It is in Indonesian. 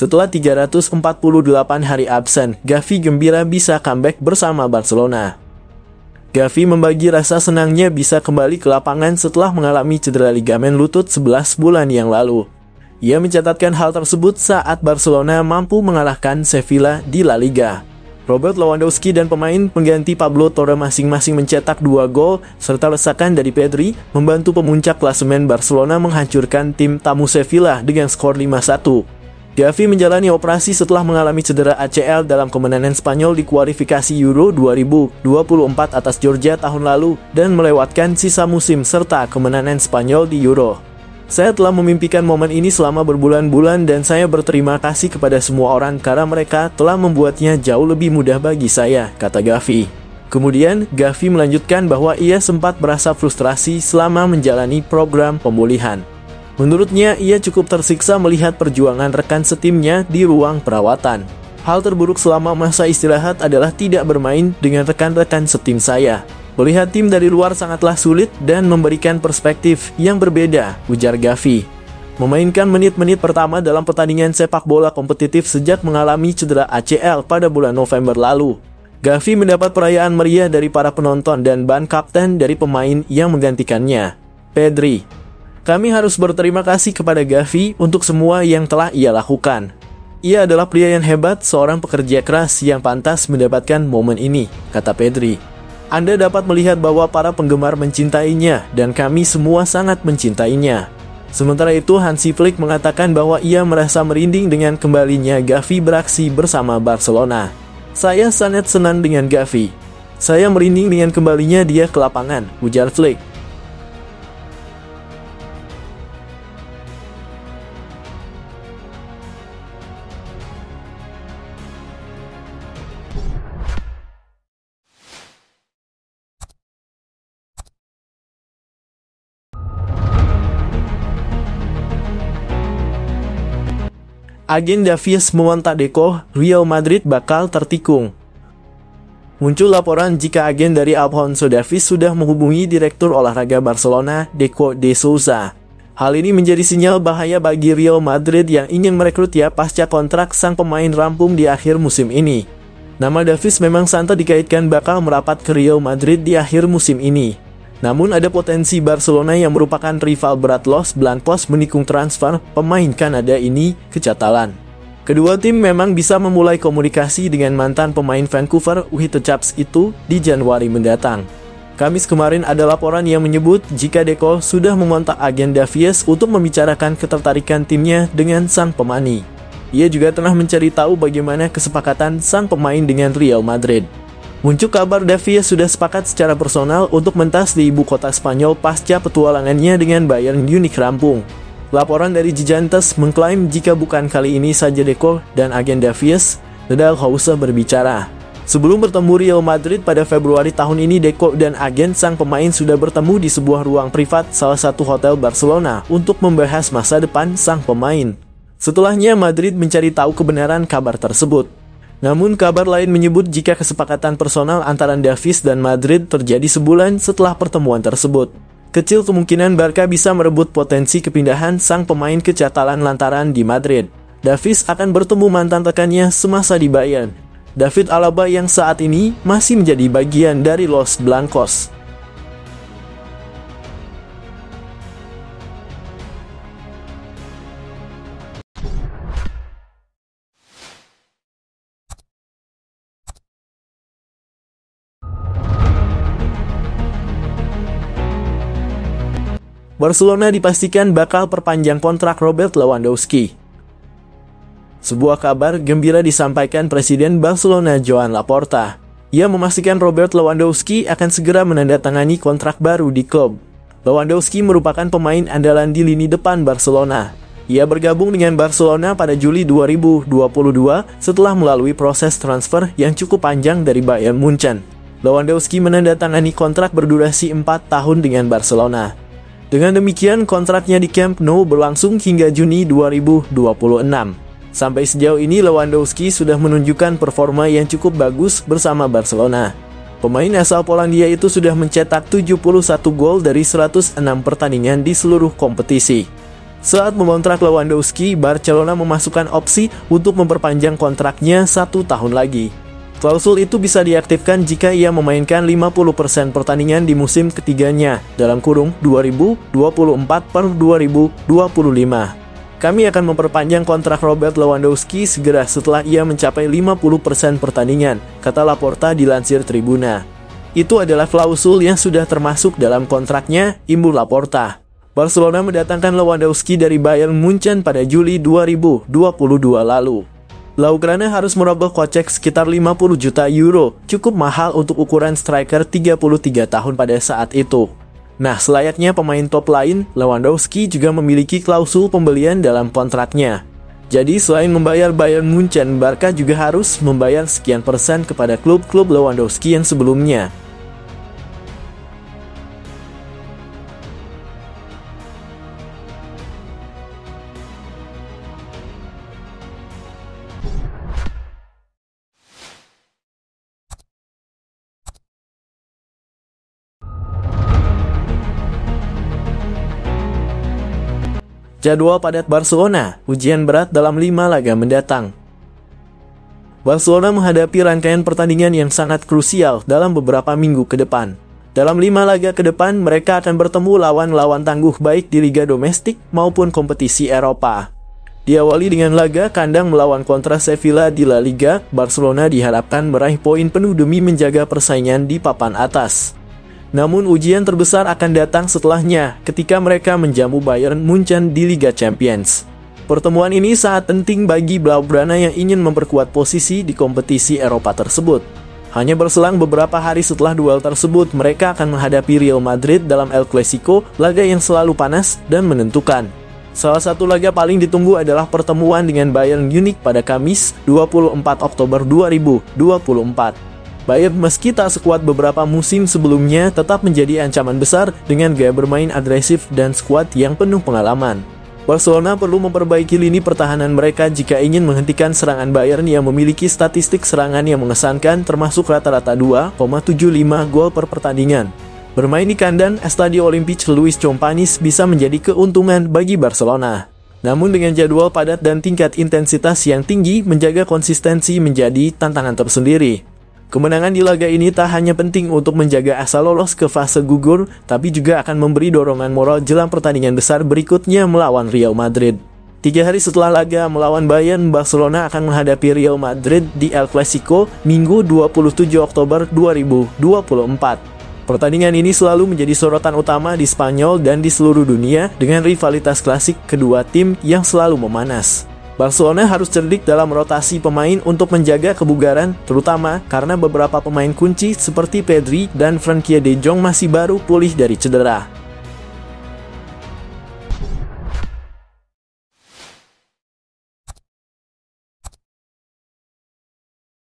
Setelah 348 hari absen, Gavi gembira bisa comeback bersama Barcelona. Gavi membagi rasa senangnya bisa kembali ke lapangan setelah mengalami cedera ligamen lutut 11 bulan yang lalu. Ia mencatatkan hal tersebut saat Barcelona mampu mengalahkan Sevilla di La Liga. Robert Lewandowski dan pemain pengganti Pablo Torre masing-masing mencetak 2 gol, serta lesakan dari Pedri membantu pemuncak klasemen Barcelona menghancurkan tim tamu Sevilla dengan skor 5-1. Gavi menjalani operasi setelah mengalami cedera ACL dalam kemenangan Spanyol di kualifikasi Euro 2024 atas Georgia tahun lalu dan melewatkan sisa musim serta kemenangan Spanyol di Euro. Saya telah memimpikan momen ini selama berbulan-bulan dan saya berterima kasih kepada semua orang karena mereka telah membuatnya jauh lebih mudah bagi saya, kata Gavi. Kemudian, Gavi melanjutkan bahwa ia sempat merasa frustrasi selama menjalani program pemulihan. Menurutnya, ia cukup tersiksa melihat perjuangan rekan setimnya di ruang perawatan. Hal terburuk selama masa istirahat adalah tidak bermain dengan rekan-rekan setim saya. Melihat tim dari luar sangatlah sulit dan memberikan perspektif yang berbeda, ujar Gavi. Memainkan menit-menit pertama dalam pertandingan sepak bola kompetitif sejak mengalami cedera ACL pada bulan November lalu. Gavi mendapat perayaan meriah dari para penonton dan ban kapten dari pemain yang menggantikannya, Pedri. Kami harus berterima kasih kepada Gavi untuk semua yang telah ia lakukan. Ia adalah pria yang hebat, seorang pekerja keras yang pantas mendapatkan momen ini, kata Pedri. Anda dapat melihat bahwa para penggemar mencintainya dan kami semua sangat mencintainya. Sementara itu, Hansi Flick mengatakan bahwa ia merasa merinding dengan kembalinya Gavi beraksi bersama Barcelona. Saya sangat senang dengan Gavi. Saya merinding dengan kembalinya dia ke lapangan, ujar Flick. Agen Davies membantah Deco, Real Madrid bakal tertikung. Muncul laporan jika agen dari Alphonso Davies sudah menghubungi Direktur Olahraga Barcelona, Deco de Souza. Hal ini menjadi sinyal bahaya bagi Real Madrid yang ingin merekrutnya pasca kontrak sang pemain rampung di akhir musim ini. Nama Davies memang santer dikaitkan bakal merapat ke Real Madrid di akhir musim ini. Namun ada potensi Barcelona yang merupakan rival berat Los Blancos menikung transfer pemain Kanada ini ke Catalan. Kedua tim memang bisa memulai komunikasi dengan mantan pemain Vancouver Whitecaps itu di Januari mendatang. Kamis kemarin ada laporan yang menyebut jika Deco sudah memontak agen Davies untuk membicarakan ketertarikan timnya dengan sang pemani. Ia juga tengah mencari tahu bagaimana kesepakatan sang pemain dengan Real Madrid. Muncul kabar Davies sudah sepakat secara personal untuk mentas di ibu kota Spanyol pasca petualangannya dengan Bayern Munich rampung. Laporan dari Gigantes mengklaim jika bukan kali ini saja Deco dan agen Davies, Nedalhauser berbicara. Sebelum bertemu Real Madrid pada Februari tahun ini, Deco dan agen sang pemain sudah bertemu di sebuah ruang privat salah satu hotel Barcelona untuk membahas masa depan sang pemain. Setelahnya, Madrid mencari tahu kebenaran kabar tersebut. Namun kabar lain menyebut jika kesepakatan personal antara Davies dan Madrid terjadi sebulan setelah pertemuan tersebut. Kecil kemungkinan Barca bisa merebut potensi kepindahan sang pemain ke Catalan lantaran di Madrid. Davies akan bertemu mantan rekannya semasa di Bayern, David Alaba yang saat ini masih menjadi bagian dari Los Blancos. Barcelona dipastikan bakal perpanjang kontrak Robert Lewandowski. Sebuah kabar gembira disampaikan Presiden Barcelona Joan Laporta. Ia memastikan Robert Lewandowski akan segera menandatangani kontrak baru di klub. Lewandowski merupakan pemain andalan di lini depan Barcelona. Ia bergabung dengan Barcelona pada Juli 2022 setelah melalui proses transfer yang cukup panjang dari Bayern Munchen. Lewandowski menandatangani kontrak berdurasi 4 tahun dengan Barcelona. Dengan demikian, kontraknya di Camp Nou berlangsung hingga Juni 2026. Sampai sejauh ini, Lewandowski sudah menunjukkan performa yang cukup bagus bersama Barcelona. Pemain asal Polandia itu sudah mencetak 71 gol dari 106 pertandingan di seluruh kompetisi. Saat mengontrak Lewandowski, Barcelona memasukkan opsi untuk memperpanjang kontraknya 1 tahun lagi. Klausul itu bisa diaktifkan jika ia memainkan 50% pertandingan di musim ketiganya, dalam kurung 2024-2025. Kami akan memperpanjang kontrak Robert Lewandowski segera setelah ia mencapai 50% pertandingan, kata Laporta dilansir Tribuna. Itu adalah klausul yang sudah termasuk dalam kontraknya, imbul Laporta. Barcelona mendatangkan Lewandowski dari Bayern Munchen pada Juli 2022 lalu. Blaugrana harus merogoh kocek sekitar 50 juta euro, cukup mahal untuk ukuran striker 33 tahun pada saat itu. Nah, selayaknya pemain top lain, Lewandowski juga memiliki klausul pembelian dalam kontraknya. Jadi selain membayar Bayern Munchen, Barca juga harus membayar sekian persen kepada klub-klub Lewandowski yang sebelumnya. Jadwal padat Barcelona, ujian berat dalam 5 laga mendatang. Barcelona menghadapi rangkaian pertandingan yang sangat krusial dalam beberapa minggu ke depan. Dalam 5 laga ke depan, mereka akan bertemu lawan-lawan tangguh baik di liga domestik maupun kompetisi Eropa. Diawali dengan laga kandang melawan kontra Sevilla di La Liga, Barcelona diharapkan meraih poin penuh demi menjaga persaingan di papan atas. Namun ujian terbesar akan datang setelahnya ketika mereka menjamu Bayern Munchen di Liga Champions. Pertemuan ini sangat penting bagi Blaugrana yang ingin memperkuat posisi di kompetisi Eropa tersebut. Hanya berselang beberapa hari setelah duel tersebut, mereka akan menghadapi Real Madrid dalam El Clasico, laga yang selalu panas dan menentukan. Salah satu laga paling ditunggu adalah pertemuan dengan Bayern Munich pada Kamis 24 Oktober 2024. Bayern meski tak sekuat beberapa musim sebelumnya tetap menjadi ancaman besar dengan gaya bermain agresif dan skuad yang penuh pengalaman. Barcelona perlu memperbaiki lini pertahanan mereka jika ingin menghentikan serangan Bayern yang memiliki statistik serangan yang mengesankan termasuk rata-rata 2,75 gol per pertandingan. Bermain di kandang Estadio Olímpic Luis Companys bisa menjadi keuntungan bagi Barcelona. Namun dengan jadwal padat dan tingkat intensitas yang tinggi, menjaga konsistensi menjadi tantangan tersendiri. Kemenangan di laga ini tak hanya penting untuk menjaga asa lolos ke fase gugur, tapi juga akan memberi dorongan moral jelang pertandingan besar berikutnya melawan Real Madrid. 3 hari setelah laga melawan Bayern, Barcelona akan menghadapi Real Madrid di El Clasico, Minggu 27 Oktober 2024. Pertandingan ini selalu menjadi sorotan utama di Spanyol dan di seluruh dunia dengan rivalitas klasik kedua tim yang selalu memanas. Barcelona harus cerdik dalam rotasi pemain untuk menjaga kebugaran, terutama karena beberapa pemain kunci seperti Pedri dan Frenkie de Jong masih baru pulih dari cedera.